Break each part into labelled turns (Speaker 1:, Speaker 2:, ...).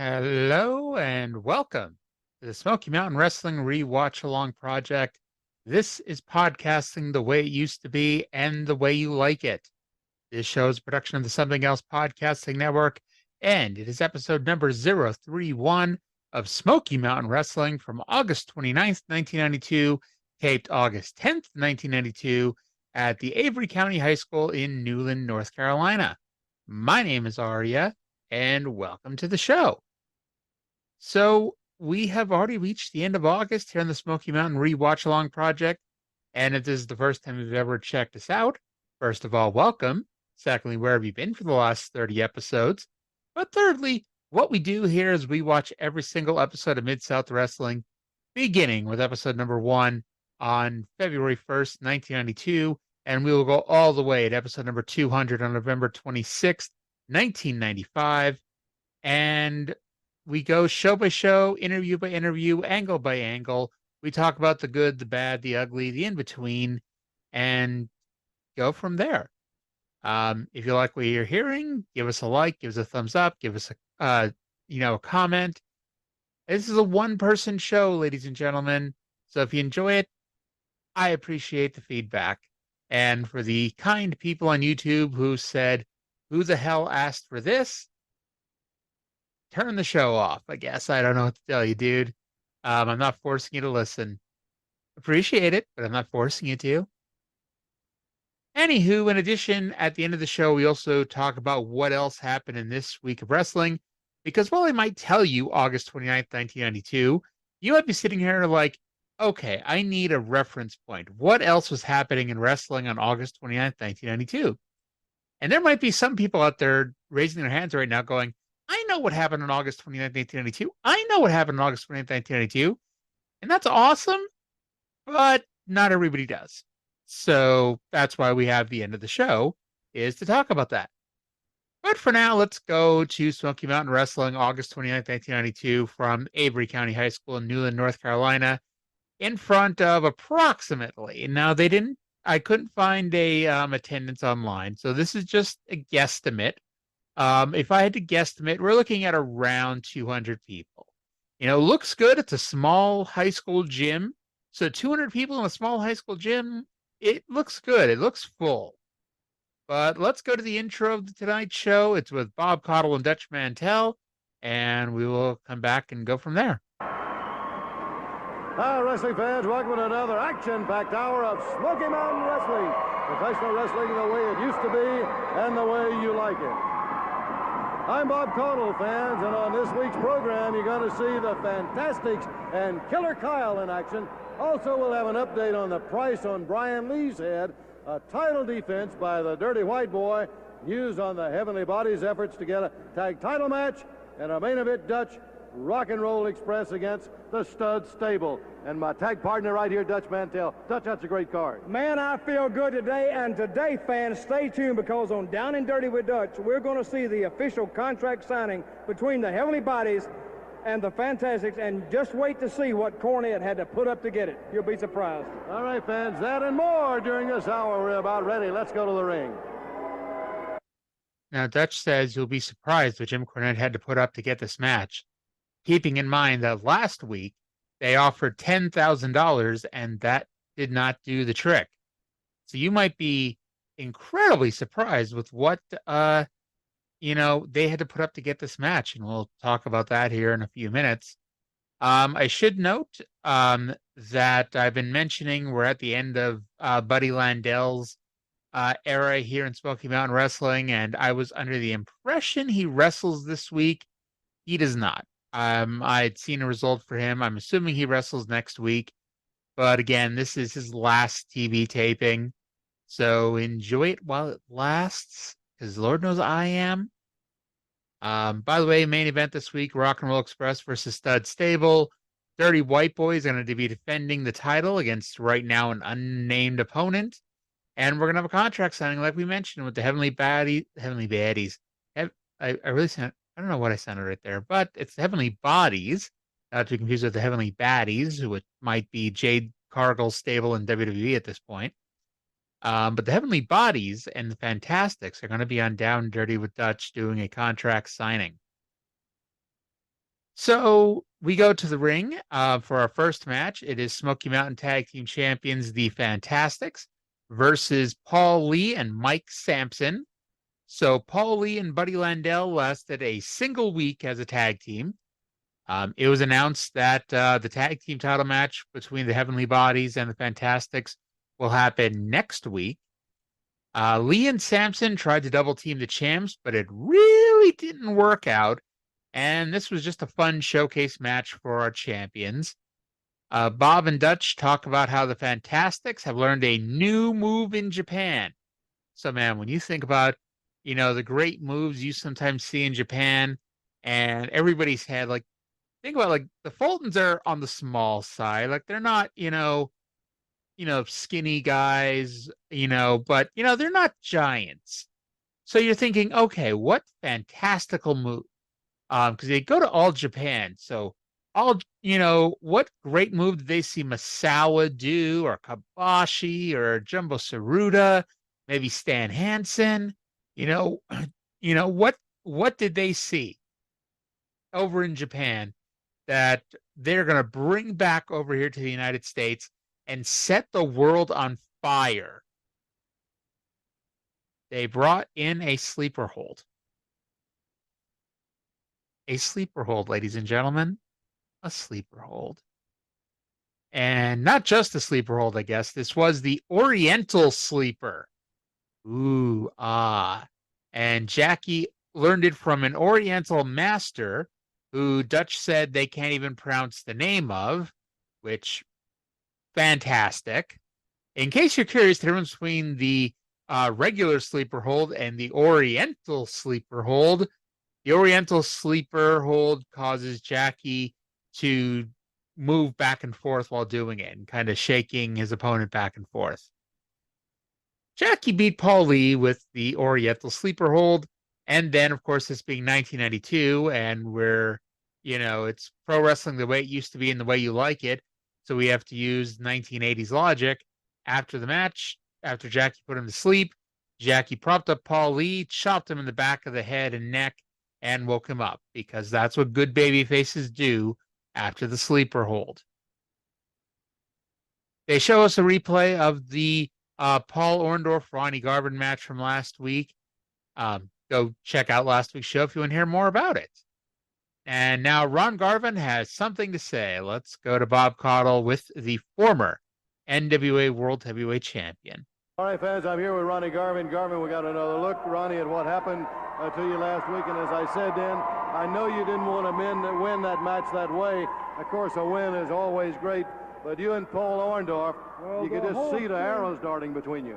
Speaker 1: Hello and welcome to the Smoky Mountain Wrestling Re-Watch-Along Project. This is podcasting the way it used to be and the way you like it. This show is a production of the Something Else Podcasting Network, and it is episode number 031 of Smoky Mountain Wrestling from August 29th, 1992, taped August 10th, 1992, at the Avery County High School in Newland, North Carolina. My name is Aria, and welcome to the show. So we have already reached the end of August here on the Smoky Mountain Re-Watch-Along Project. And if this is the first time you've ever checked us out, first of all, welcome. Secondly, where have you been for the last 30 episodes? But thirdly, what we do here is we watch every single episode of Mid-South Wrestling, beginning with episode number 1 on February 1st, 1992. And we will go all the way to episode number 200 on November 26th, 1995. And we go show by show, interview by interview, angle by angle. We talk about the good, the bad, the ugly, the in-between, and go from there. If you like what you're hearing, give us a like, give us a thumbs up, give us a comment. This is a one-person show, ladies and gentlemen. So if you enjoy it, I appreciate the feedback. And for the kind people on YouTube who said, "Who the hell asked for this?" Turn the show off, I guess. I don't know what to tell you, dude. I'm not forcing you to listen. Appreciate it, but I'm not forcing you to. Anywho, in addition, at the end of the show, we also talk about what else happened in this week of wrestling. Because while I might tell you August 29th, 1992, you might be sitting here like, okay, I need a reference point. What else was happening in wrestling on August 29th, 1992? And there might be some people out there raising their hands right now going, I know what happened on August 29th, 1992. I know what happened on August 29th, 1992. And that's awesome, but not everybody does. So that's why we have the end of the show, is to talk about that. But for now, let's go to Smoky Mountain Wrestling, August 29th, 1992, from Avery County High School in Newland, North Carolina, in front of approximately, now I couldn't find a attendance online, so this is just a guesstimate. If I had to guesstimate, we're looking at around 200 people. Looks good. It's a small high school gym. So 200 people in a small high school gym, it looks good. It looks full. But let's go to the intro of tonight's show. It's with Bob Caudle and Dutch Mantell, and we will come back and go from there.
Speaker 2: Hi, wrestling fans. Welcome to another action-packed hour of Smoky Mountain Wrestling. Professional wrestling the way it used to be and the way you like it. I'm Bob Caudle, fans, and on this week's program, you're going to see the Fantastics and Killer Kyle in action. Also, we'll have an update on the price on Brian Lee's head, a title defense by the Dirty White Boy, news on the Heavenly Bodies' efforts to get a tag title match, and our main event, Dutch Rock and Roll Express against the Stud Stable. And my tag partner right here, Dutch Mantell. Dutch, that's a great card.
Speaker 3: Man, I feel good today, and today, fans, stay tuned, because on Down and Dirty with Dutch, we're going to see the official contract signing between the Heavenly Bodies and the Fantastics, and just wait to see what Cornette had to put up to get it. You'll be surprised.
Speaker 2: All right, fans, that and more during this hour. We're about ready. Let's go to the ring.
Speaker 1: Now, Dutch says you'll be surprised what Jim Cornette had to put up to get this match, keeping in mind that last week they offered $10,000 and that did not do the trick. So you might be incredibly surprised with what they had to put up to get this match, and we'll talk about that here in a few minutes. I should note that I've been mentioning we're at the end of Buddy Landell's era here in Smoky Mountain Wrestling, and I was under the impression he wrestles this week. He does not. I had seen a result for him. I'm assuming he wrestles next week. But again, this is his last TV taping. So enjoy it while it lasts, because Lord knows I am. By the way, main event this week, Rock and Roll Express versus Stud Stable. Dirty White Boy is going to be defending the title against right now an unnamed opponent. And we're going to have a contract signing, like we mentioned, with the Heavenly Baddies. I don't know what I sounded right there, but it's the Heavenly Bodies, not to be confused with the Heavenly Baddies, who it might be Jade Cargill's stable in WWE at this point. But the Heavenly Bodies and the Fantastics are going to be on Down Dirty with Dutch doing a contract signing. So we go to the ring for our first match. It is Smoky Mountain Tag Team Champions, the Fantastics, versus Paul Lee and Mike Sampson. So Paul Lee and Buddy Landell lasted a single week as a tag team. It was announced that the tag team title match between the Heavenly Bodies and the Fantastics will happen next week. Lee and Sampson tried to double team the champs, but it really didn't work out. And this was just a fun showcase match for our champions. Bob and Dutch talk about how the Fantastics have learned a new move in Japan. So, man, when you think about, the great moves you sometimes see in Japan and everybody's had, like, think about, like, the Fultons are on the small side. Like, they're not, skinny guys, but, they're not giants. So you're thinking, okay, what fantastical move? Because they go to All Japan. So what great move did they see Masawa do, or Kabashi, or Jumbo Saruta, maybe Stan Hansen? What did they see over in Japan that they're going to bring back over here to the United States and set the world on fire? They brought in a sleeper hold. A sleeper hold, ladies and gentlemen. A sleeper hold. And not just a sleeper hold, I guess. This was the Oriental Sleeper. Ooh, ah. And Jackie learned it from an Oriental master who Dutch said they can't even pronounce the name of, which, fantastic. In case you're curious, the difference between the regular sleeper hold and the Oriental Sleeper hold, the Oriental Sleeper hold causes Jackie to move back and forth while doing it and kind of shaking his opponent back and forth. Jackie beat Paul Lee with the Oriental Sleeper hold. And then, of course, this being 1992, and we're, it's pro wrestling the way it used to be and the way you like it. So we have to use 1980s logic. After the match, after Jackie put him to sleep, Jackie propped up Paul Lee, chopped him in the back of the head and neck, and woke him up, because that's what good baby faces do after the sleeper hold. They show us a replay of the Paul Orndorff-Ronnie Garvin match from last week. Go check out last week's show if you want to hear more about it. And now Ron Garvin has something to say. Let's go to Bob Caudle with the former NWA World Heavyweight Champion.
Speaker 2: All right, fans, I'm here with Ronnie Garvin. Garvin, we got another look, Ronnie, at what happened to you last week. And as I said then, I know you didn't want to win that match that way. Of course, a win is always great. But you and Paul Orndorff, you could just see the arrows darting between you.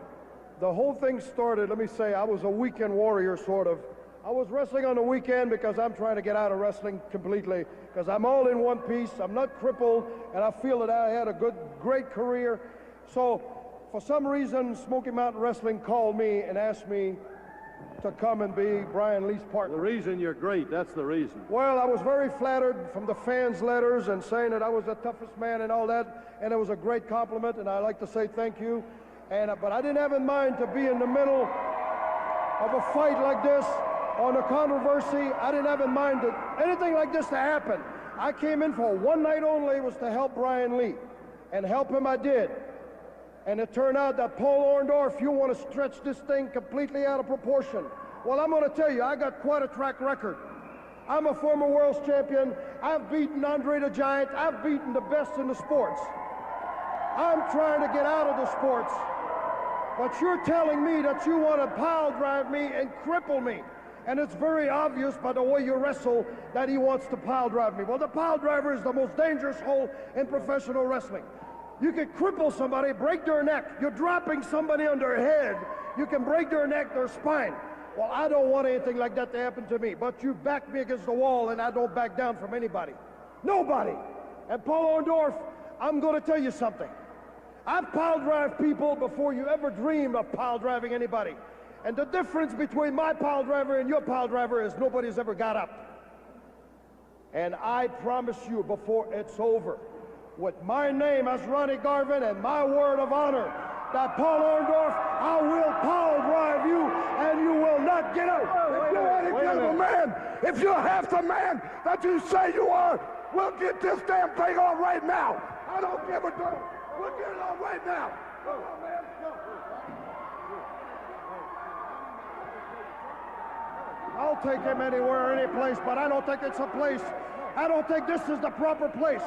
Speaker 3: The whole thing started, let me say, I was a weekend warrior, sort of. I was wrestling on the weekend because I'm trying to get out of wrestling completely, because I'm all in one piece. I'm not crippled, and I feel that I had a great career. So for some reason, Smoky Mountain Wrestling called me and asked me to come and be Brian Lee's partner.
Speaker 2: The reason you're great, that's the reason.
Speaker 3: Well, I was very flattered from the fans' letters and saying that I was the toughest man and all that, and it was a great compliment, and I'd like to say thank you. But I didn't have in mind to be in the middle of a fight like this, on a controversy. I didn't have in mind anything like this to happen. I came in for one night only, was to help Brian Lee, and help him I did. And it turned out that Paul Orndorff, you want to stretch this thing completely out of proportion. Well, I'm going to tell you, I got quite a track record. I'm a former world champion. I've beaten Andre the Giant. I've beaten the best in the sports. I'm trying to get out of the sports. But you're telling me that you want to pile drive me and cripple me. And it's very obvious by the way you wrestle that he wants to pile drive me. Well, the pile driver is the most dangerous hold in professional wrestling. You can cripple somebody, break their neck. You're dropping somebody on their head. You can break their neck, their spine. Well, I don't want anything like that to happen to me. But you back me against the wall, and I don't back down from anybody. Nobody. And Paul Orndorff, I'm going to tell you something. I've pile drive people before you ever dream of pile driving anybody. And the difference between my pile driver and your pile driver is nobody's ever got up. And I promise you before it's over, with my name as Ronnie Garvin and my word of honor, that Paul Orndorff, I will pile drive you and you will not get out.
Speaker 2: Wait
Speaker 4: kind of a man, if you're half the man that you say you are, we'll get this damn thing on right now. I don't give a damn. We'll get it on right now. Come on, man. Go.
Speaker 3: I'll take him anywhere, any place, but I don't think it's a place. I don't think this is the proper place.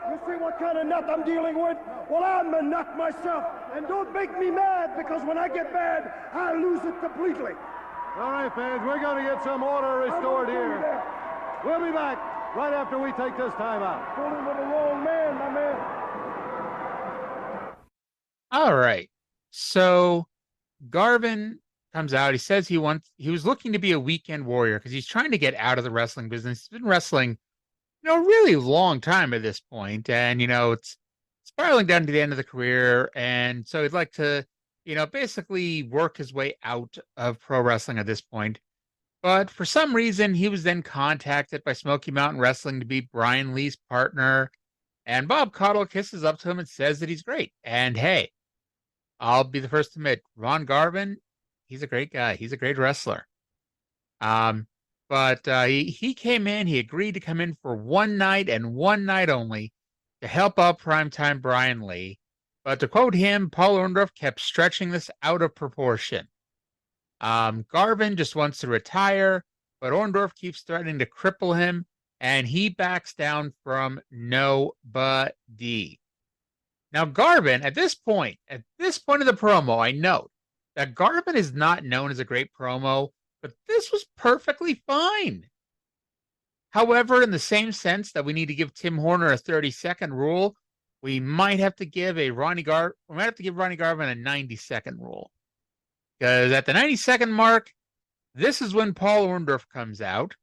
Speaker 3: You see what kind of nut I'm dealing with? Well, I'm a nut myself, and don't make me mad, because when I get mad, I lose it completely.
Speaker 2: All right, fans, we're going to get some order restored here. We'll be back right after we take this time out.
Speaker 3: Pulling with the wrong man, my man.
Speaker 1: All right. So Garvin comes out. He says he was looking to be a weekend warrior because he's trying to get out of the wrestling business. He's been wrestling, really long time at this point, and it's spiraling down to the end of the career, and so he'd like to, basically work his way out of pro wrestling at this point. But for some reason, he was then contacted by Smoky Mountain Wrestling to be Brian Lee's partner, and Bob Caudle kisses up to him and says that he's great. And hey, I'll be the first to admit, Ron Garvin, he's a great guy. He's a great wrestler. But he came in, he agreed to come in for one night and one night only to help out Primetime Brian Lee. But to quote him, Paul Orndorff kept stretching this out of proportion. Garvin just wants to retire, but Orndorff keeps threatening to cripple him, and he backs down from nobody. Now, Garvin, at this point of the promo, I note that Garvin is not known as a great promo, but this was perfectly fine. However, in the same sense that we need to give Tim Horner a 30-second rule, we might have to give Ronnie Garvin a 90-second rule. Because at the 90-second mark, this is when Paul Orndorff comes out,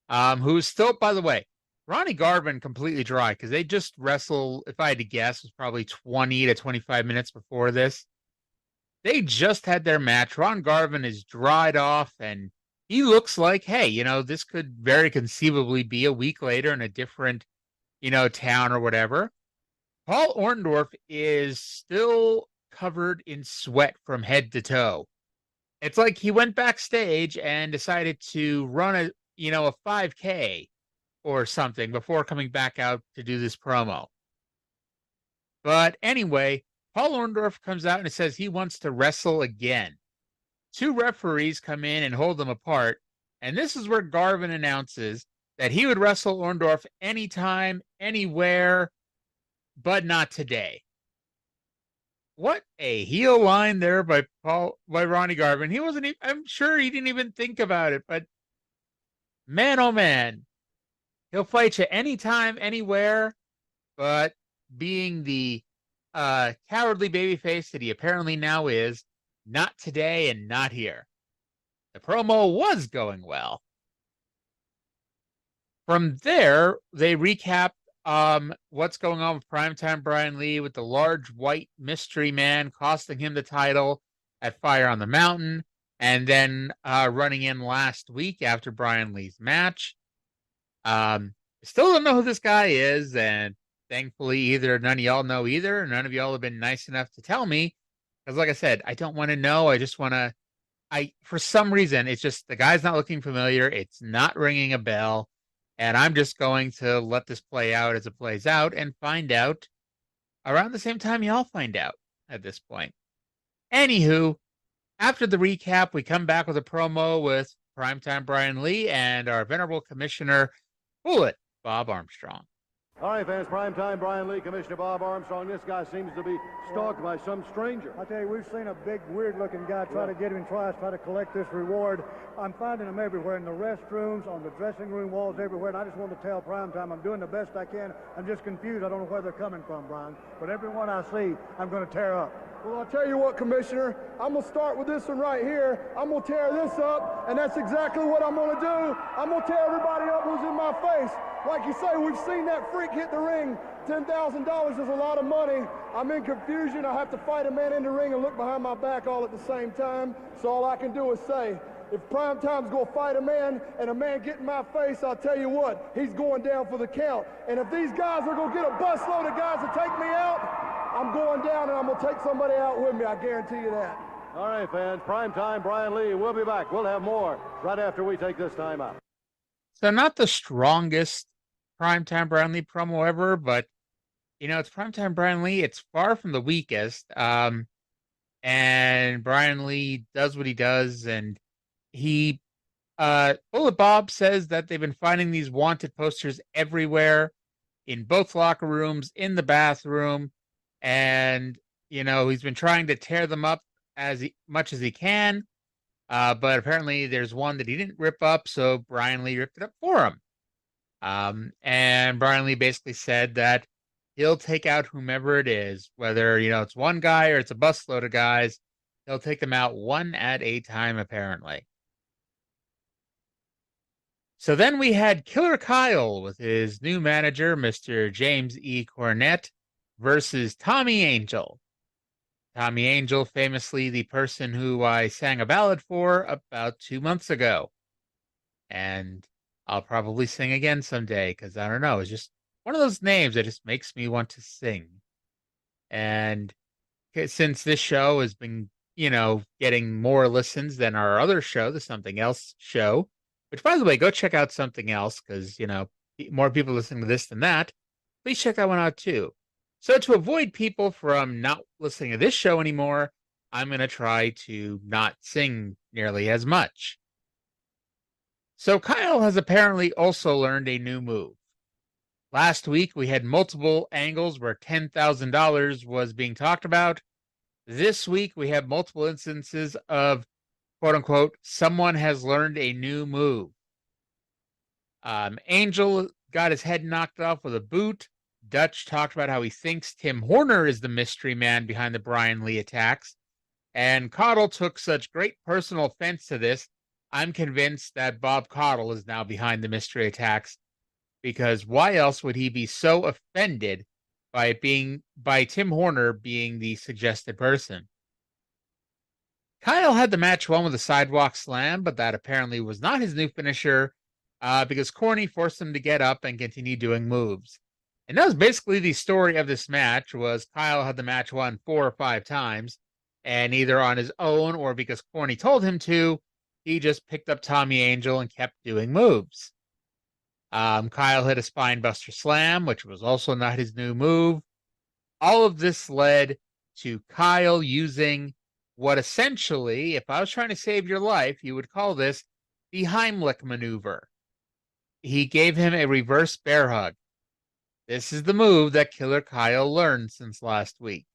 Speaker 1: who's still, by the way, Ronnie Garvin completely dry, because they just wrestled, if I had to guess, was probably 20 to 25 minutes before this. They just had their match. Ron Garvin is dried off, and he looks like, hey, this could very conceivably be a week later in a different, town or whatever. Paul Orndorff is still covered in sweat from head to toe. It's like he went backstage and decided to run a 5K or something before coming back out to do this promo. But anyway, Paul Orndorff comes out and says he wants to wrestle again. Two referees come in and hold them apart, and this is where Garvin announces that he would wrestle Orndorff anytime, anywhere, but not today. What a heel line there by Ronnie Garvin. I'm sure he didn't even think about it, but man, oh man, he'll fight you anytime, anywhere, but being the cowardly babyface that he apparently now is, not today and not here. The promo was going well. From there, they recap what's going on with Primetime Brian Lee with the large white mystery man costing him the title at Fire on the Mountain, and then running in last week after Brian Lee's match. Still don't know who this guy is, and thankfully either none of y'all know either, or none of y'all have been nice enough to tell me, because like I said, I don't want to know. I just want to, for some reason, it's just the guy's not looking familiar. It's not ringing a bell. And I'm just going to let this play out as it plays out and find out around the same time y'all find out at this point. Anywho, after the recap, we come back with a promo with Primetime Brian Lee and our venerable commissioner, Bullet Bob Armstrong.
Speaker 2: All right, fans, Primetime Brian Lee, Commissioner Bob Armstrong. This guy seems to be stalked by some stranger.
Speaker 3: I tell you, we've seen a big, weird-looking guy try to get him try to collect this reward. I'm finding him everywhere, in the restrooms, on the dressing room walls, everywhere, and I just want to tell Primetime I'm doing the best I can. I'm just confused. I don't know where they're coming from, Brian. But everyone I see, I'm going to tear up.
Speaker 4: Well, I'll tell you what, Commissioner, I'm going to start with this one right here. I'm going to tear this up, and that's exactly what I'm going to do. I'm going to tear everybody up who's in my face. Like you say, we've seen that freak hit the ring. $10,000 is a lot of money. I'm in confusion. I have to fight a man in the ring and look behind my back all at the same time. So all I can do is say, if Primetime's going to fight a man and a man get in my face, I'll tell you what, he's going down for the count. And if these guys are going to get a busload of guys to take me out, I'm going down and I'm going to take somebody out with me. I guarantee you that.
Speaker 2: All right, fans. Primetime Brian Lee. We'll be back. We'll have more right after we take this time out.
Speaker 1: So not the strongest Primetime Brian Lee promo ever, but it's Primetime Brian Lee. It's far from the weakest. And Brian Lee does what he does, and he Bullet Bob says that they've been finding these wanted posters everywhere, in both locker rooms, in the bathroom, and he's been trying to tear them up as much as he can. But apparently there's one that he didn't rip up, so Brian Lee ripped it up for him. And Brian Lee basically said that he'll take out whomever it is, whether it's one guy or it's a busload of guys. He'll take them out one at a time, apparently. So then we had Killer Kyle with his new manager, Mr. James E. Cornette, versus Tommy Angel. Tommy Angel, famously the person who I sang a ballad for about 2 months ago. And I'll probably sing again someday, because I don't know, it's just one of those names that just makes me want to sing. And since this show has been, getting more listens than our other show, the Something Else show, which, by the way, go check out Something Else, because, more people listening to this than that. Please check that one out, too. So to avoid people from not listening to this show anymore, I'm going to try to not sing nearly as much. So Kyle has apparently also learned a new move. Last week, we had multiple angles where $10,000 was being talked about. This week, we have multiple instances of, quote unquote, someone has learned a new move. Angel got his head knocked off with a boot. Dutch talked about how he thinks Tim Horner is the mystery man behind the Brian Lee attacks. And Caudle took such great personal offense to this, I'm convinced that Bob Caudle is now behind the mystery attacks, because why else would he be so offended by Tim Horner being the suggested person? Kyle had the match won with a sidewalk slam, but that apparently was not his new finisher, because Corny forced him to get up and continue doing moves. And that was basically the story of this match, was Kyle had the match won 4 or 5 times, and either on his own or because Corny told him to, he just picked up Tommy Angel and kept doing moves. Kyle hit a spinebuster slam, which was also not his new move. All of this led to Kyle using what essentially, if I was trying to save your life, you would call this the Heimlich maneuver. He gave him a reverse bear hug. This is the move that Killer Kyle learned since last week.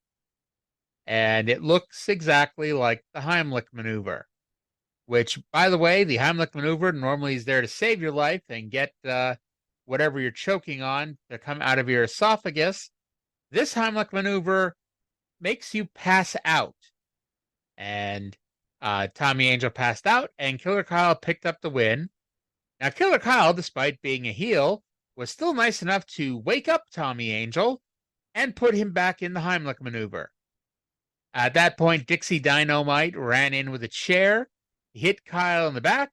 Speaker 1: And it looks exactly like the Heimlich maneuver, which, by the way, the Heimlich maneuver normally is there to save your life and get whatever you're choking on to come out of your esophagus. This Heimlich maneuver makes you pass out. And Tommy Angel passed out, and Killer Kyle picked up the win. Now, Killer Kyle, despite being a heel, was still nice enough to wake up Tommy Angel and put him back in the Heimlich maneuver. At that point, Dixie Dynamite ran in with a chair. He hit Kyle in the back,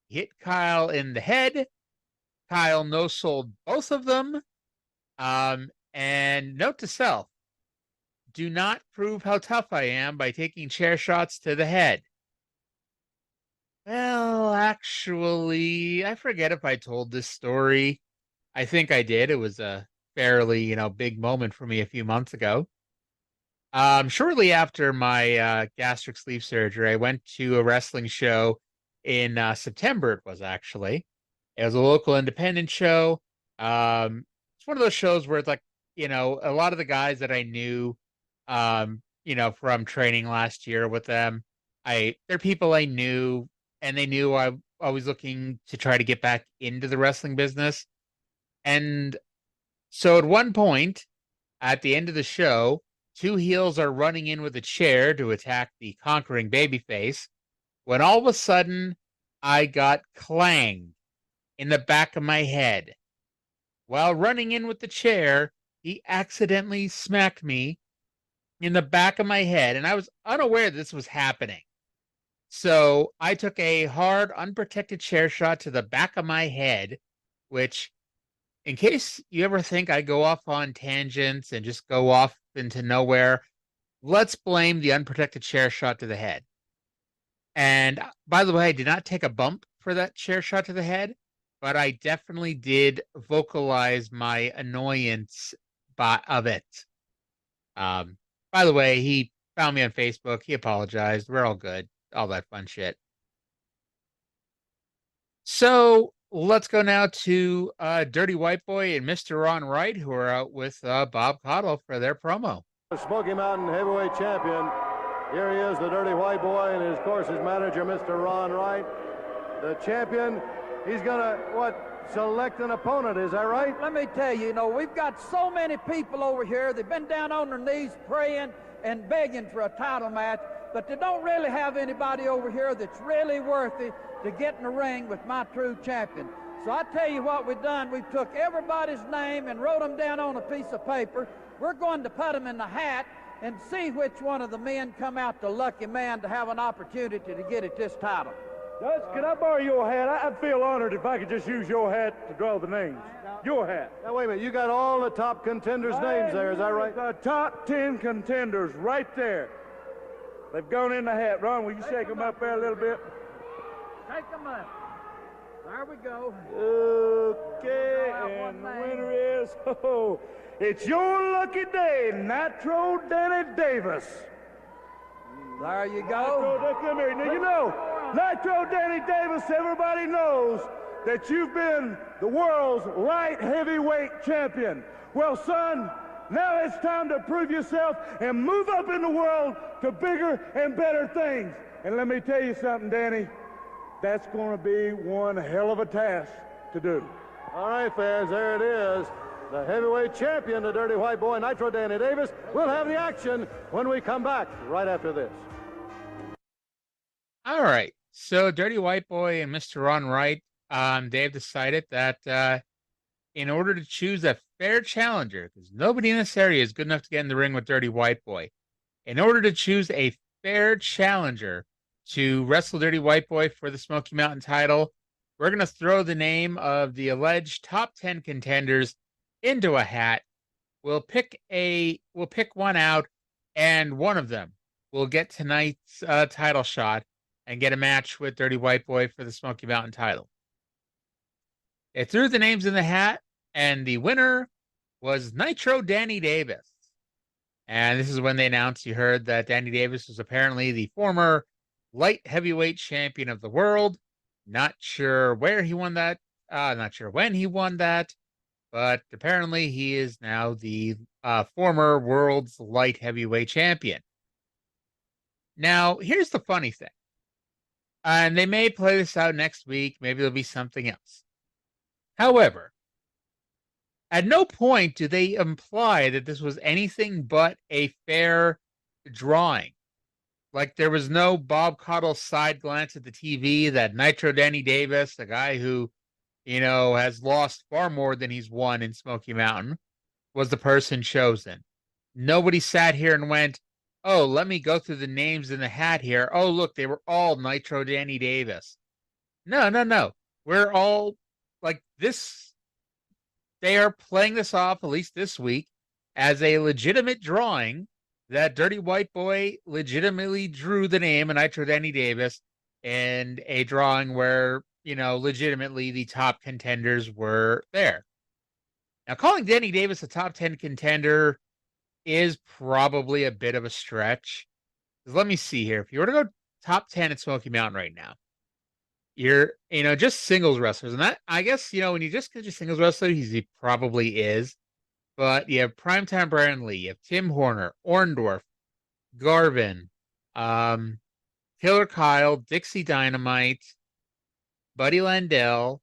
Speaker 1: he hit Kyle in the head. Kyle no-sold both of them. And note to self, do not prove how tough I am by taking chair shots to the head. Well, actually, I forget if I told this story. I think I did. It was a fairly, big moment for me a few months ago. Shortly after my gastric sleeve surgery, I went to a wrestling show in September. It was actually. It was a local independent show. It's one of those shows where it's like, a lot of the guys that I knew, from training last year with them, they're people I knew, and they knew I was looking to try to get back into the wrestling business. And so at one point, at the end of the show, 2 heels are running in with a chair to attack the conquering babyface, when all of a sudden, I got clanged in the back of my head. While running in with the chair, he accidentally smacked me in the back of my head, and I was unaware this was happening. So I took a hard, unprotected chair shot to the back of my head, which, in case you ever think I go off on tangents and just go off into nowhere, let's blame the unprotected chair shot to the head. And by the way, I did not take a bump for that chair shot to the head, but I definitely did vocalize my annoyance of it. By the way, he found me on Facebook. He apologized. We're all good. All that fun shit. So let's go now to Dirty White Boy and Mr. Ron Wright, who are out with Bob Caudle for their promo.
Speaker 2: Smoky Mountain heavyweight champion. Here he is, the Dirty White Boy, and of course his manager, Mr. Ron Wright. The champion, he's going to, select an opponent, is that right?
Speaker 5: Let me tell you, we've got so many people over here. They've been down on their knees praying and begging for a title match, but they don't really have anybody over here that's really worthy to get in the ring with my true champion. So I tell you what we've done. We took everybody's name and wrote them down on a piece of paper. We're going to put them in the hat and see which one of the men come out the lucky man to have an opportunity to get at this title.
Speaker 3: Judge, can I borrow your hat? I'd feel honored if I could just use your hat to draw the names. Your hat.
Speaker 2: Now, wait a minute. You got all the top contenders' names there, is that right?
Speaker 3: The top 10 contenders right there. They've gone in the hat. Ron, will you shake them up there a little bit?
Speaker 5: Take them up. There we go.
Speaker 3: Okay, and the winner is, it's your lucky day, Nitro Danny Davis.
Speaker 5: There you go.
Speaker 3: Nitro, come here. Now, Nitro Danny Davis, everybody knows that you've been the world's light heavyweight champion. Well, son, now it's time to prove yourself and move up in the world to bigger and better things. And let me tell you something, Danny. That's going to be one hell of a task to do.
Speaker 2: All right, fans, there it is. The heavyweight champion, the Dirty White Boy, Nitro Danny Davis. We'll have the action when we come back right after this.
Speaker 1: All right. So Dirty White Boy and Mr. Ron Wright, they've decided that in order to choose a fair challenger, because nobody in this area is good enough to get in the ring with Dirty White Boy, in order to choose a fair challenger to wrestle Dirty White Boy for the Smoky Mountain title, we're going to throw the name of the alleged top 10 contenders into a hat. We'll pick one out, and one of them will get tonight's title shot and get a match with Dirty White Boy for the Smoky Mountain title. They threw the names in the hat, and the winner was Nitro Danny Davis. And this is when they announced, you heard that Danny Davis was apparently the former light heavyweight champion of the world. Not sure where he won that. Not sure when he won that. But apparently he is now the former world's light heavyweight champion. Now, here's the funny thing. And they may play this out next week. Maybe there'll be something else. However, at no point do they imply that this was anything but a fair drawing. Like, there was no Bob Caudle side glance at the TV that Nitro Danny Davis, a guy who, has lost far more than he's won in Smoky Mountain, was the person chosen. Nobody sat here and went, oh, let me go through the names in the hat here. Oh, look, they were all Nitro Danny Davis. No. We're all like this. They are playing this off, at least this week, as a legitimate drawing that Dirty White Boy legitimately drew the name of Nitro Danny Davis, and a drawing where, legitimately the top contenders were there. Now, calling Danny Davis a top 10 contender is probably a bit of a stretch. Let me see here. If you were to go top 10 at Smoky Mountain right now, you're, just singles wrestlers. And that, I guess, when you just get your singles wrestler, he probably is. But you have Primetime Brian Lee, you have Tim Horner, Orndorff, Garvin, Killer Kyle, Dixie Dynamite, Buddy Landell.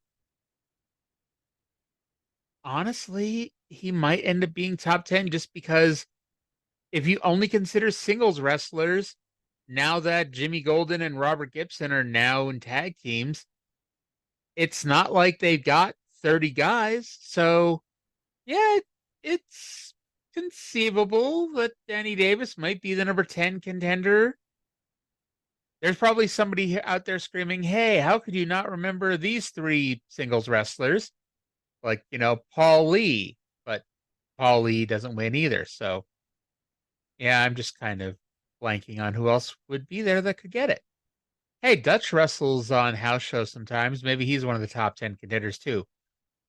Speaker 1: Honestly, he might end up being top 10 just because if you only consider singles wrestlers, now that Jimmy Golden and Robert Gibson are now in tag teams, it's not like they've got 30 guys. So, yeah, it's conceivable that Danny Davis might be the number 10 contender. There's probably somebody out there screaming, hey, how could you not remember these three singles wrestlers? Like, Paul Lee. But Paul Lee doesn't win either. So, yeah, I'm just kind of blanking on who else would be there that could get it. Hey, Dutch wrestles on house shows sometimes. Maybe he's one of the top 10 contenders too.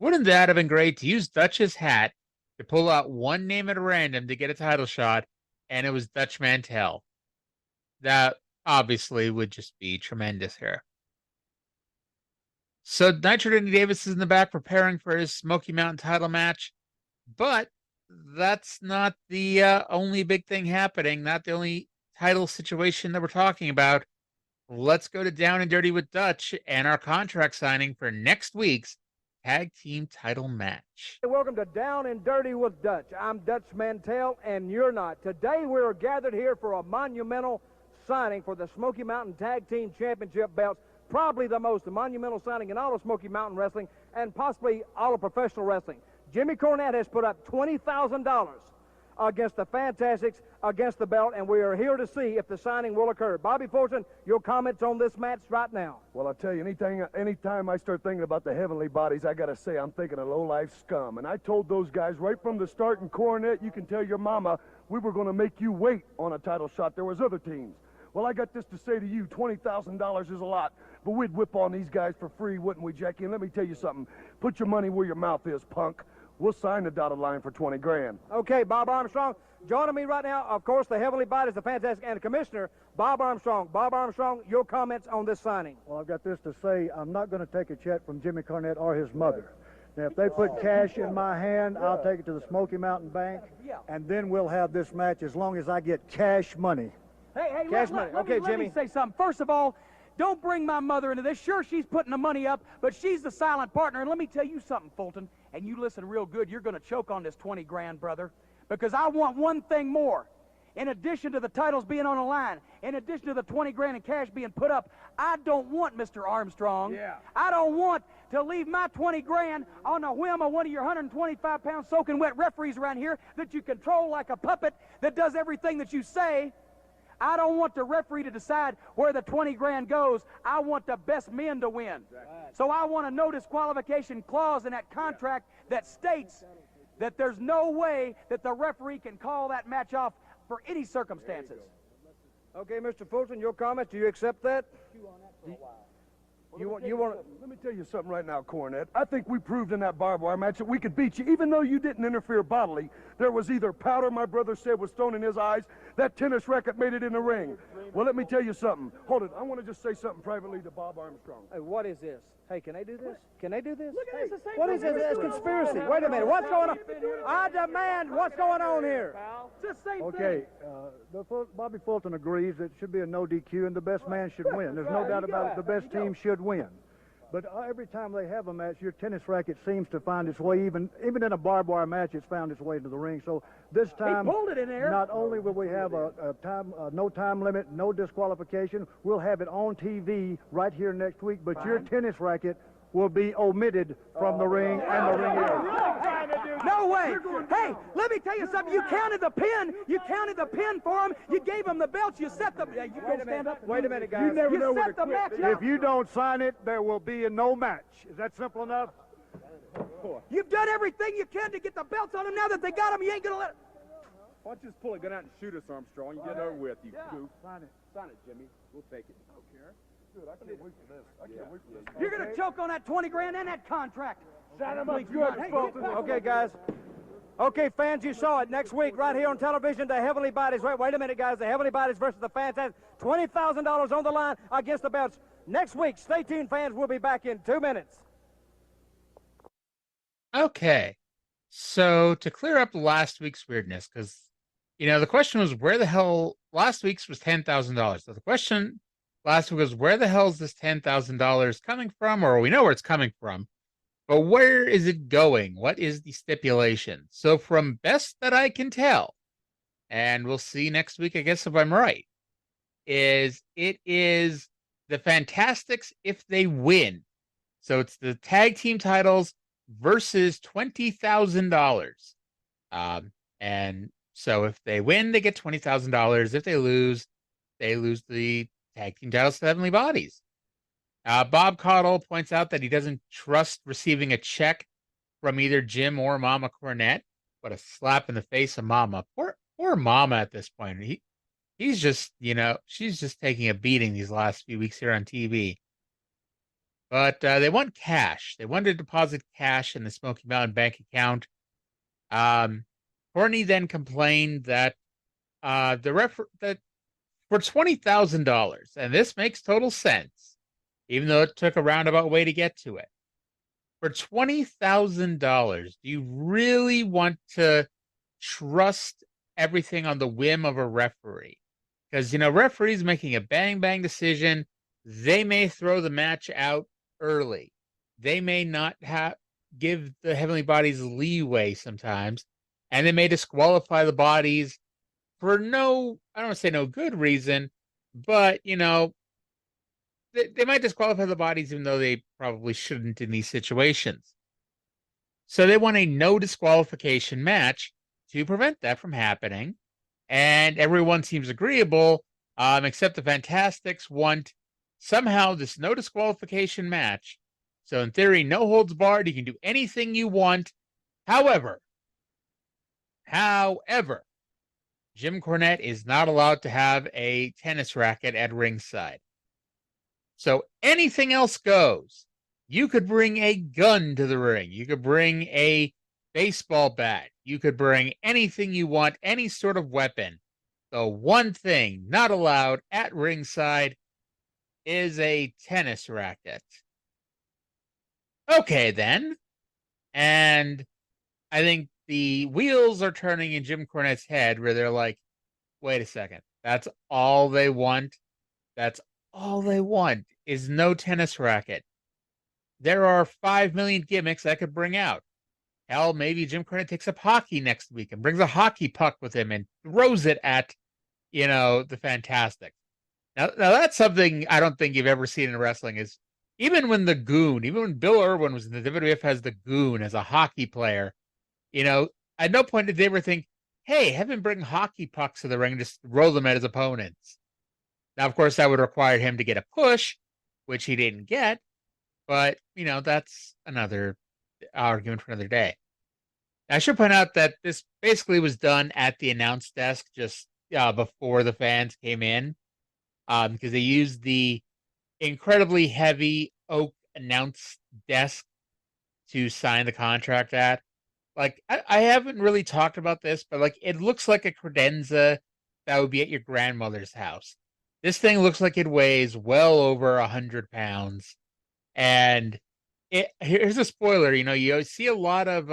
Speaker 1: Wouldn't that have been great to use Dutch's hat to pull out one name at random to get a title shot, and it was Dutch Mantell? That obviously would just be tremendous here. So Nitro Danny Davis is in the back preparing for his Smoky Mountain title match, but that's not the only big thing happening, not the only title situation that we're talking about. Let's go to Down and Dirty with Dutch and our contract signing for next week's tag team title match.
Speaker 3: Welcome to Down and Dirty with Dutch. I'm Dutch Mantell, and you're not. Today we are gathered here for a monumental signing for the Smoky Mountain Tag Team Championship belts. Probably the most monumental signing in all of Smoky Mountain Wrestling and possibly all of professional wrestling. Jimmy Cornette has put up $20,000 against the Fantastics against the belt, and we are here to see if the signing will occur. Bobby Fulton, your comments on this match right now.
Speaker 4: Well, I'll tell you, anytime I start thinking about the heavenly bodies, I got to say I'm thinking of low-life scum. And I told those guys right from the start in Cornette, you can tell your mama we were going to make you wait on a title shot. There was other teams. Well, I got this to say to you, $20,000 is a lot, but we'd whip on these guys for free, wouldn't we, Jackie? And let me tell you something. Put your money where your mouth is, punk. We'll sign the dotted line for 20 grand.
Speaker 3: Okay, Bob Armstrong. Joining me right now, of course, the Heavenly Bodies, the Fantastic, and the Commissioner, Bob Armstrong. Bob Armstrong, your comments on this signing.
Speaker 6: Well, I've got this to say. I'm not going to take a check from Jimmy Cornette or his mother. Now, if they put cash in my hand, I'll take it to the Smoky Mountain Bank, and then we'll have this match as long as I get cash money.
Speaker 7: Hey,
Speaker 3: Cash money. Okay,
Speaker 7: let
Speaker 3: Jimmy.
Speaker 7: me say something. First of all, don't bring my mother into this. Sure, she's putting the money up, but she's the silent partner. And let me tell you something, Fulton, and you listen real good. You're going to choke on this 20 grand, brother, because I want one thing more. In addition to the titles being on the line, in addition to the 20 grand in cash being put up, I don't want, Mr. Armstrong, I don't want to leave my 20 grand on a whim of one of your 125-pound soaking wet referees around here that you control like a puppet that does everything that you say. I don't want the referee to decide where the 20 grand goes. I want the best men to win. So I want a no disqualification clause in that contract that states that there's no way that the referee can call that match off for any circumstances.
Speaker 3: Okay, Mr. Fulton, your comments. Do you accept that? You want?
Speaker 4: Let me tell you something right now, Cornette. I think we proved in that barbed wire match that we could beat you, even though you didn't interfere bodily. There was either powder, my brother said, was thrown in his eyes. That tennis racket made it in the ring. Well, let me tell you something. Hold it. I want to just say something privately to Bob Armstrong.
Speaker 3: Hey, what is this? Hey, can they do this? Can they do this?
Speaker 7: Look at this, the same
Speaker 3: What is this? That's conspiracy. Wait a minute. What's going on? I demand what's going on here.
Speaker 7: It's the same
Speaker 6: Okay,
Speaker 7: thing.
Speaker 6: Bobby Fulton agrees that it should be a no DQ and the best man should win. There's no doubt about it. The best team should win. But every time they have a match, your tennis racket seems to find its way, even in a barbed wire match, it's found its way into the ring. So this time,
Speaker 7: pulled it in there.
Speaker 6: not only will we have no time limit, no disqualification, we'll have it on TV right here next week, but your tennis racket will be omitted from the ring and the ring area.
Speaker 7: No way. Hey, let me tell you something. You counted the pin. You counted the pin for him. You gave him the belts. You set the... You go stand up.
Speaker 3: Wait a minute, guys.
Speaker 6: You never
Speaker 7: You
Speaker 6: know when
Speaker 7: set
Speaker 6: to
Speaker 7: the
Speaker 6: quit.
Speaker 7: match up.
Speaker 6: If you don't sign it, there will be a no match. Is that simple enough?
Speaker 7: You've done everything you can to get the belts on him. Now that they got him, you ain't going to let...
Speaker 8: Why don't you just pull a gun out and shoot us, Armstrong? You get it over with, you goof.
Speaker 6: Sign it.
Speaker 8: Sign it, Jimmy. We'll take it.
Speaker 4: Dude, I can't wait for this. I can't wait for this.
Speaker 7: You're going to choke on that 20 grand and that contract.
Speaker 8: Sign him up good, Fulton.
Speaker 3: Okay, guys. Okay, fans, you saw it next week right here on television. The Heavenly Bodies. Wait a minute, guys. The Heavenly Bodies versus the Fantastic. $20,000 on the line against the belts. Next week, stay tuned, fans. We'll be back in 2 minutes.
Speaker 1: Okay. So to clear up last week's weirdness, because, the question was where the hell, last week's was $10,000. So the question last week was where the hell is this $10,000 coming from? Or we know where it's coming from, but where is it going? What is the stipulation? So from best that I can tell, and we'll see next week, I guess, if I'm right, it is the Fantastics if they win. So it's the tag team titles versus $20,000. And so if they win, they get $20,000. If they lose the tag team titles to the Heavenly Bodies. Bob Caudle points out that he doesn't trust receiving a check from either Jim or Mama Cornette. What a slap in the face of Mama. Poor Mama at this point. He she's just taking a beating these last few weeks here on TV. But they want cash. They wanted to deposit cash in the Smoky Mountain bank account. Courtney then complained that that for $20,000, and this makes total sense, even though it took a roundabout way to get to it. For $20,000, do you really want to trust everything on the whim of a referee? Because, referees making a bang decision, they may throw the match out early. They may not give the heavenly bodies leeway sometimes, and they may disqualify the bodies for I don't want to say no good reason, but, they might disqualify the bodies even though they probably shouldn't in these situations. So they want a no disqualification match to prevent that from happening. And everyone seems agreeable, except the Fantastics want somehow this no disqualification match. So in theory, no holds barred. You can do anything you want. However, Jim Cornette is not allowed to have a tennis racket at ringside. So anything else goes. You could bring a gun to the ring. You could bring a baseball bat. You could bring anything you want, any sort of weapon. The one thing not allowed at ringside is a tennis racket. Okay, then. And I think the wheels are turning in Jim Cornette's head where they're like, wait a second. That's all they want? That's all they want is no tennis racket. There are 5 million gimmicks I could bring out. Hell, maybe Jim Cornette takes up hockey next week and brings a hockey puck with him and throws it at, the Fantastic. Now that's something I don't think you've ever seen in wrestling is even when Bill Irwin was in the WWF as the Goon, as a hockey player, at no point did they ever think, hey, have him bring hockey pucks to the ring and just throw them at his opponents. Now, of course, that would require him to get a push, which he didn't get. But, that's another argument for another day. I should point out that this basically was done at the announce desk just before the fans came in, because they used the incredibly heavy oak announce desk to sign the contract at. Like, I haven't really talked about this, but it looks like a credenza that would be at your grandmother's house. This thing looks like it weighs well over 100 pounds. And here's a spoiler, you see a lot of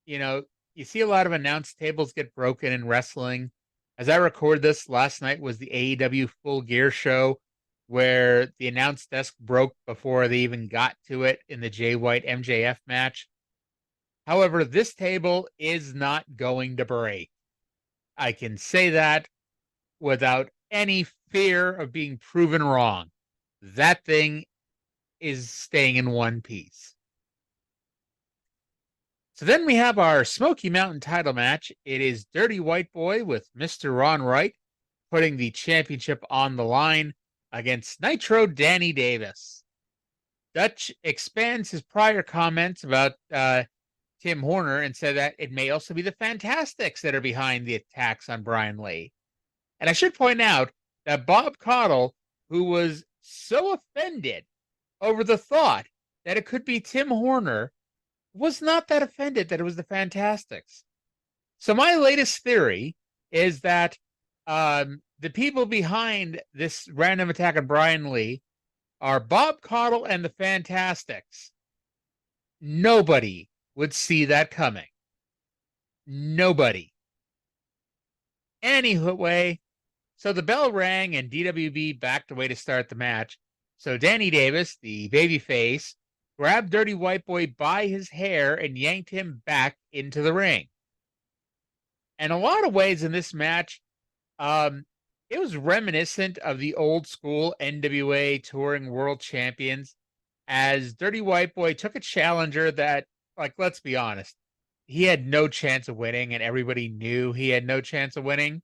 Speaker 1: announce tables get broken in wrestling. As I record this, last night was the AEW Full Gear show where the announce desk broke before they even got to it in the Jay White MJF match. However, this table is not going to break. I can say that without any fear of being proven wrong. That thing is staying in one piece. So then we have our Smoky Mountain title match. It is Dirty White Boy with Mr. Ron Wright putting the championship on the line against Nitro Danny Davis. Dutch expands his prior comments about Tim Horner and said that it may also be the Fantastics that are behind the attacks on Brian Lee. And I should point out that Bob Caudle, who was so offended over the thought that it could be Tim Horner, was not that offended that it was the Fantastics. So my latest theory is that the people behind this random attack on Brian Lee are Bob Caudle and the Fantastics. Nobody would see that coming. Nobody. Anyway, so the bell rang and DWB backed away to start the match. So Danny Davis, the babyface, grabbed Dirty White Boy by his hair and yanked him back into the ring. And a lot of ways in this match, it was reminiscent of the old school NWA Touring World Champions, as Dirty White Boy took a challenger that, let's be honest, he had no chance of winning, and everybody knew he had no chance of winning.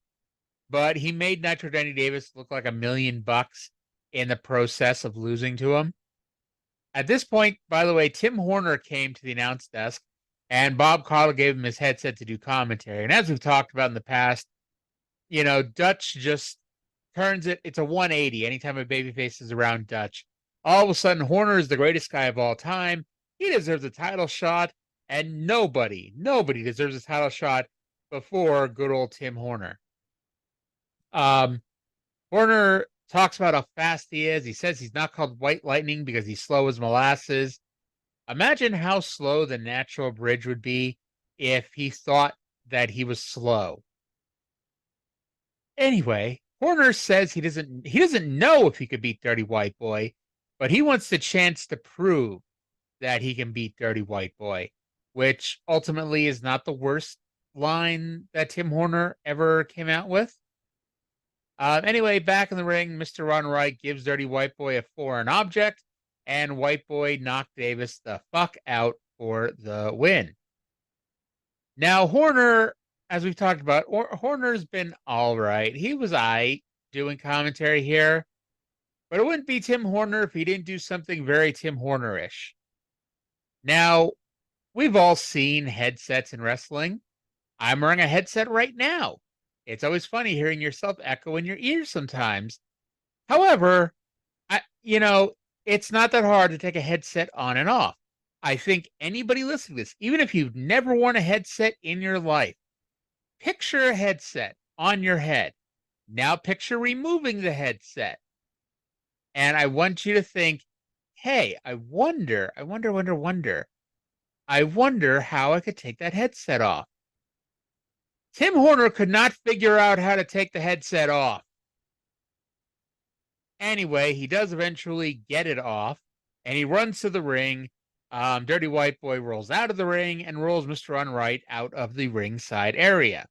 Speaker 1: But he made Nitro Danny Davis look like $1 million in the process of losing to him. At this point, by the way, Tim Horner came to the announce desk, and Bob Caudle gave him his headset to do commentary. And as we've talked about in the past, Dutch just turns it. It's a 180 anytime a babyface is around Dutch. All of a sudden, Horner is the greatest guy of all time. He deserves a title shot, and nobody deserves a title shot before good old Tim Horner. Horner talks about how fast he is. He says he's not called White Lightning because he's slow as molasses. Imagine how slow the natural bridge would be if he thought that he was slow. Anyway, Horner says he doesn't know if he could beat Dirty White Boy, but he wants the chance to prove that he can beat Dirty White Boy, which ultimately is not the worst line that Tim Horner ever came out with. Anyway, back in the ring, Mr. Ron Wright gives Dirty White Boy a foreign object, and White Boy knocked Davis the fuck out for the win. Now, Horner, as we've talked about, Horner's been all right. He was doing commentary here, but it wouldn't be Tim Horner if he didn't do something very Tim Horner-ish. Now, we've all seen headsets in wrestling. I'm wearing a headset right now. It's always funny hearing yourself echo in your ears sometimes. However, it's not that hard to take a headset on and off. I think anybody listening to this, even if you've never worn a headset in your life, picture a headset on your head. Now picture removing the headset. And I want you to think, hey, I wonder how I could take that headset off. Tim Horner could not figure out how to take the headset off. Anyway, he does eventually get it off, and he runs to the ring. Dirty White Boy rolls out of the ring and rolls Mr. Ron Wright out of the ringside area.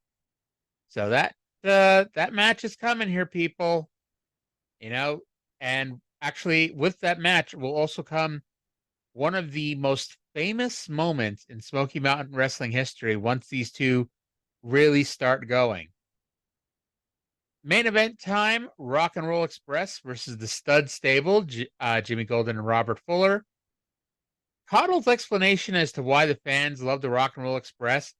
Speaker 1: So that match is coming here, people. And actually with that match will also come one of the most famous moments in Smoky Mountain Wrestling history once these two really start going. Main event time, Rock and Roll Express versus the Stud Stable, Jimmy Golden and Robert Fuller. Coddle's explanation as to why the fans love the Rock and Roll Express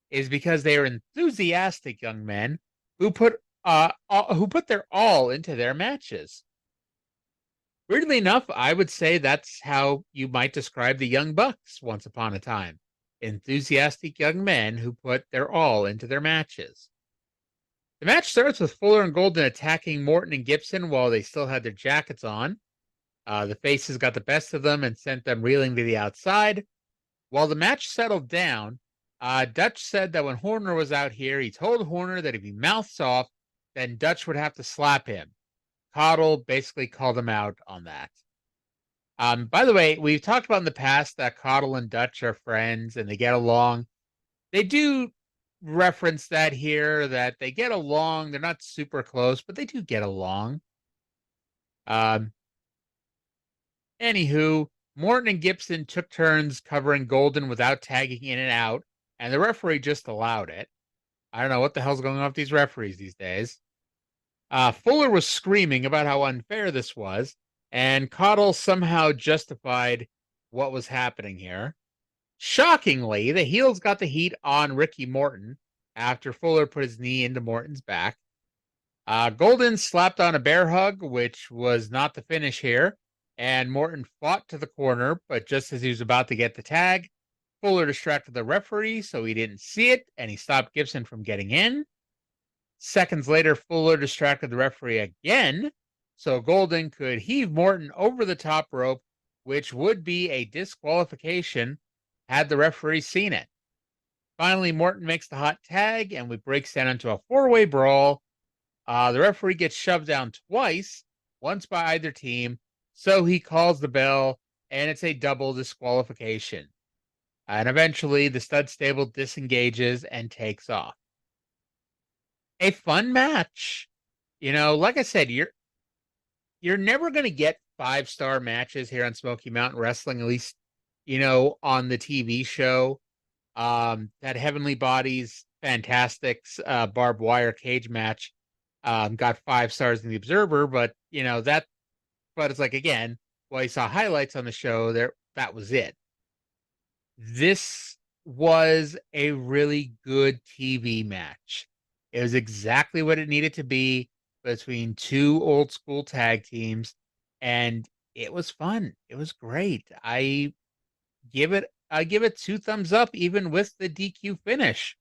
Speaker 1: is because they are enthusiastic young men who put their all into their matches. Weirdly enough, I would say that's how you might describe the Young Bucks once upon a time. Enthusiastic young men who put their all into their matches. The match starts with Fuller and Golden attacking Morton and Gibson while they still had their jackets on. The faces got the best of them and sent them reeling to the outside. While the match settled down, Dutch said that when Horner was out here, he told Horner that if he mouths off, then Dutch would have to slap him. Coddle basically called him out on that. By the way, we've talked about in the past that Coddle and Dutch are friends and they get along. They do reference that here, that they get along. They're not super close, but they do get along. Anywho, Morton and Gibson took turns covering Golden without tagging in and out, and the referee just allowed it. I don't know what the hell's going on with these referees these days. Fuller was screaming about how unfair this was, and Coddle somehow justified what was happening here. Shockingly, the heels got the heat on Ricky Morton after Fuller put his knee into Morton's back. Golden slapped on a bear hug, which was not the finish here, and Morton fought to the corner, but just as he was about to get the tag, Fuller distracted the referee so he didn't see it, and he stopped Gibson from getting in. Seconds later, Fuller distracted the referee again, so Golden could heave Morton over the top rope, which would be a disqualification had the referee seen it. Finally, Morton makes the hot tag, and we breaks down into a four-way brawl. The referee gets shoved down twice, once by either team, so he calls the bell, and it's a double disqualification. And eventually, the Stud Stable disengages and takes off. A fun match. Like I said, you're never going to get 5-star matches here on Smoky Mountain Wrestling, at least, on the TV show. That Heavenly Bodies Fantastics barbed wire cage match got 5 stars in the Observer, but but it's like, again, while you saw highlights on the show, that was it. This was a really good TV match. It was exactly what it needed to be between two old school tag teams, and it was fun. It was great. I give it 2 thumbs up even with the DQ finish.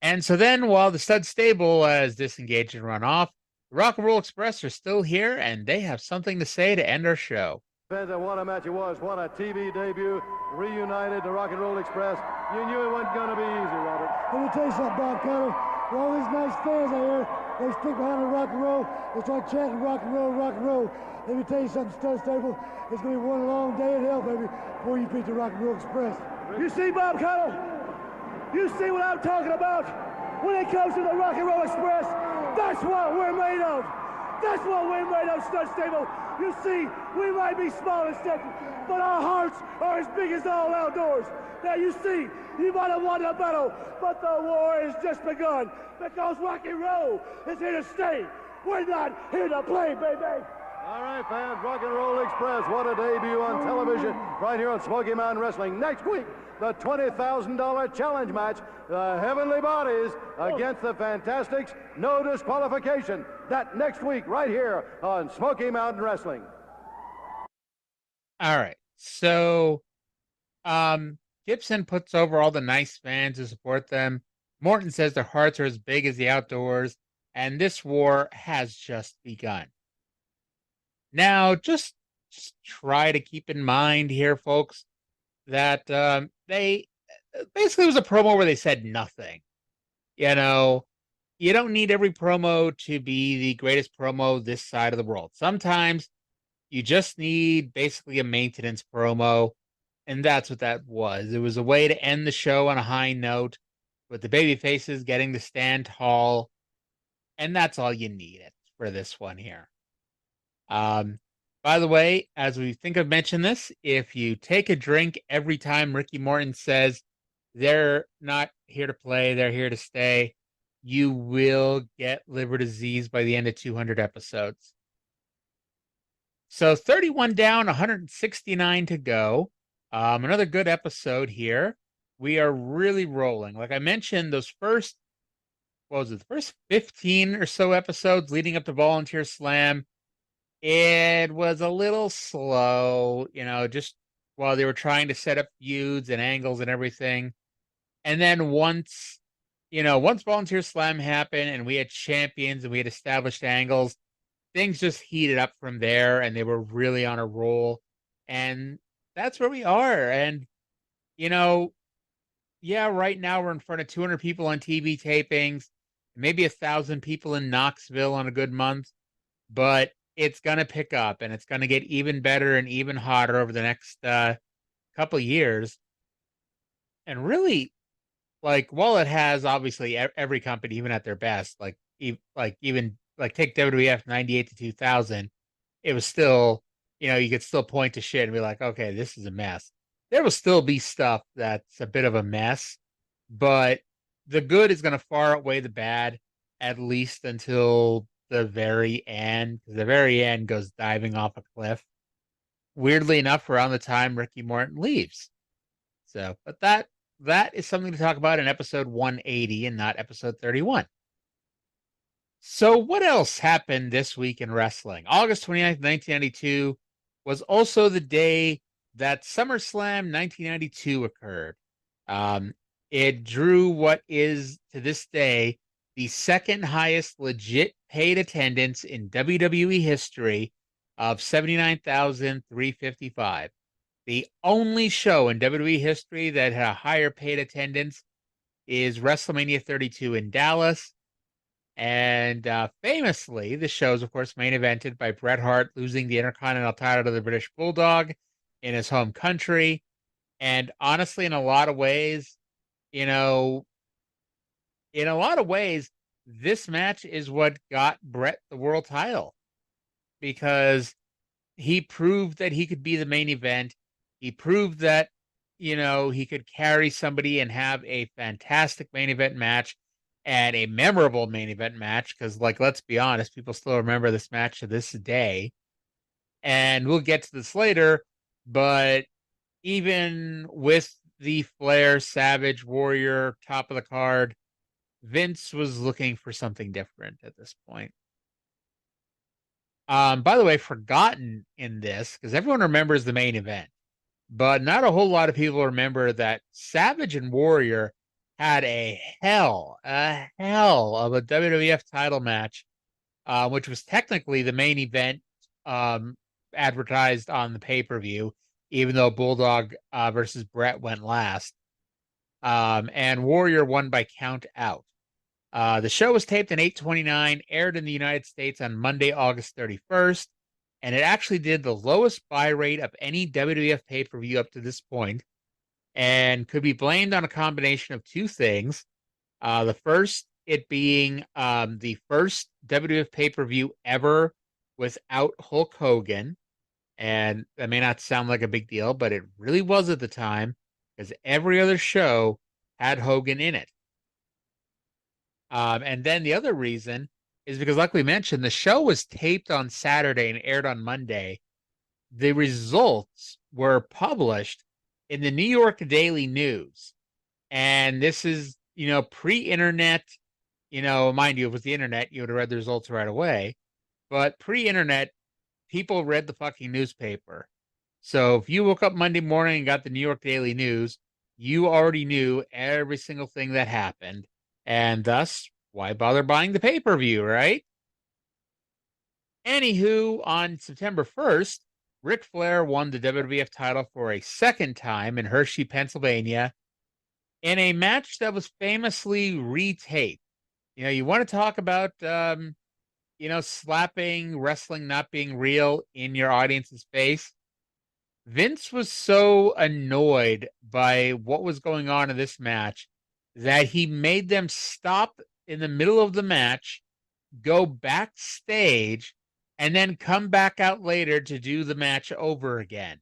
Speaker 1: And so then while the stud stable has disengaged and run off, the Rock and Roll Express are still here and they have something to say to end our show.
Speaker 2: Depends on what a match it was. What a TV debut. Reunited, the Rock and Roll Express. You knew it wasn't going to be easy, Robert.
Speaker 4: Let me tell you something, Bob Connell. For all these nice fans out here, they stick behind the rock and roll. They start chanting rock and roll, rock and roll. Let me tell you something, Stud Stable. It's going to be one long day in hell, baby, before you beat the Rock and Roll Express.
Speaker 3: You see, Bob Connell? You see what I'm talking about? When it comes to the Rock and Roll Express, that's what we're made of. That's what we're made of, Stud Stable. You see, we might be small and stiff, but our hearts are as big as all outdoors. Now you see, you might have won the battle, but the war has just begun because rock and roll is here to stay. We're not here to play, baby.
Speaker 2: All right, fans, Rock and Roll Express, what a debut on television right here on Smoky Mountain Wrestling. Next week, the $20,000 challenge match, the Heavenly Bodies against the Fantastics, no disqualification. That next week right here on Smoky Mountain Wrestling.
Speaker 1: All right. So Gibson puts over all the nice fans who support them. Morton says their hearts are as big as the outdoors, and this war has just begun. Now, just try to keep in mind here, folks, that they basically was a promo where they said nothing. You know, you don't need every promo to be the greatest promo this side of the world. Sometimes you just need basically a maintenance promo, and that's what that was. It was a way to end the show on a high note with the baby faces getting to stand tall, and that's all you needed for this one here. By the way, as we think I've mentioned this, if you take a drink every time Ricky Morton says they're not here to play, they're here to stay, you will get liver disease by the end of 200 episodes. So 31 down, 169 to go. Another good episode here. We are really rolling. Like I mentioned, those first, the first 15 or so episodes leading up to Volunteer Slam, it was a little slow, just while they were trying to set up feuds and angles and everything. And then once Volunteer Slam happened and we had champions and we had established angles, things just heated up from there and they were really on a roll. And that's where we are. And, right now we're in front of 200 people on TV tapings, maybe 1,000 people in Knoxville on a good month, but it's going to pick up and it's going to get even better and even hotter over the next couple years. And really, while it has obviously every company, even at their best, take WWF 98 to 2000, it was still, you could still point to shit and be like, okay, this is a mess. There will still be stuff that's a bit of a mess, but the good is going to far outweigh the bad, at least until the very end. The very end goes diving off a cliff. Weirdly enough, around the time Ricky Morton leaves. So, but that is something to talk about in episode 180 and not episode 31. So what else happened this week in wrestling? August 29th, 1992 was also the day that SummerSlam 1992 occurred. It drew what is, to this day, the second highest legit paid attendance in WWE history of 79,355. The only show in WWE history that had a higher paid attendance is WrestleMania 32 in Dallas. And famously, the show is, of course, main evented by Bret Hart losing the Intercontinental title to the British Bulldog in his home country. And honestly, in a lot of ways, this match is what got Bret the world title, because he proved that he could be the main event. He proved that, he could carry somebody and have a fantastic main event match and a memorable main event match. Because, let's be honest, people still remember this match to this day. And we'll get to this later, but even with the Flair Savage Warrior top of the card, Vince was looking for something different at this point. By the way, forgotten in this, because everyone remembers the main event, but not a whole lot of people remember that Savage and Warrior had a hell of a WWF title match, which was technically the main event advertised on the pay-per-view, even though Bulldog versus Brett went last. And Warrior won by count out. The show was taped in 8/29, aired in the United States on Monday, August 31st, and it actually did the lowest buy rate of any WWF pay-per-view up to this point, and could be blamed on a combination of two things. The first, it being the first WWF pay-per-view ever without Hulk Hogan, and that may not sound like a big deal, but it really was at the time, because every other show had Hogan in it. And then the other reason is because, like we mentioned, the show was taped on Saturday and aired on Monday. The results were published in the New York Daily News. And this is, pre-internet, mind you, if it was the internet, you would have read the results right away. But pre-internet, people read the fucking newspaper. So if you woke up Monday morning and got the New York Daily News, you already knew every single thing that happened. And thus, why bother buying the pay-per-view, right? Anywho, on September 1st, Ric Flair won the WWF title for a second time in Hershey, Pennsylvania, in a match that was famously retaped. You want to talk about, slapping wrestling not being real in your audience's face? Vince was so annoyed by what was going on in this match that he made them stop in the middle of the match, go backstage, and then come back out later to do the match over again.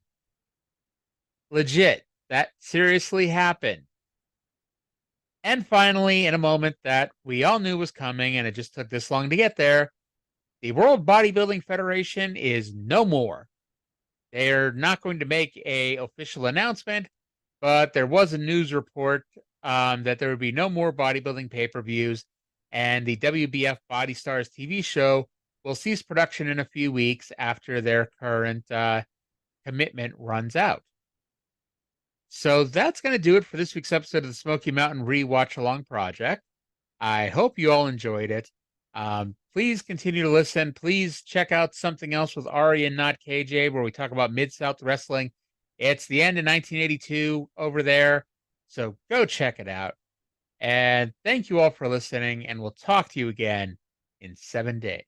Speaker 1: Legit. That seriously happened. And finally, in a moment that we all knew was coming, and it just took this long to get there, the World Bodybuilding Federation is no more. They're not going to make an official announcement, but there was a news report that there would be no more bodybuilding pay-per-views, and the WBF Body Stars TV show will cease production in a few weeks after their current commitment runs out. So that's going to do it for this week's episode of the Smoky Mountain Re-Watch-Along Project. I hope you all enjoyed it. Please continue to listen. Please check out something else with Ari and Not KJ, where we talk about Mid-South Wrestling. It's the end of 1982 over there, so go check it out. And thank you all for listening, and we'll talk to you again in 7 days.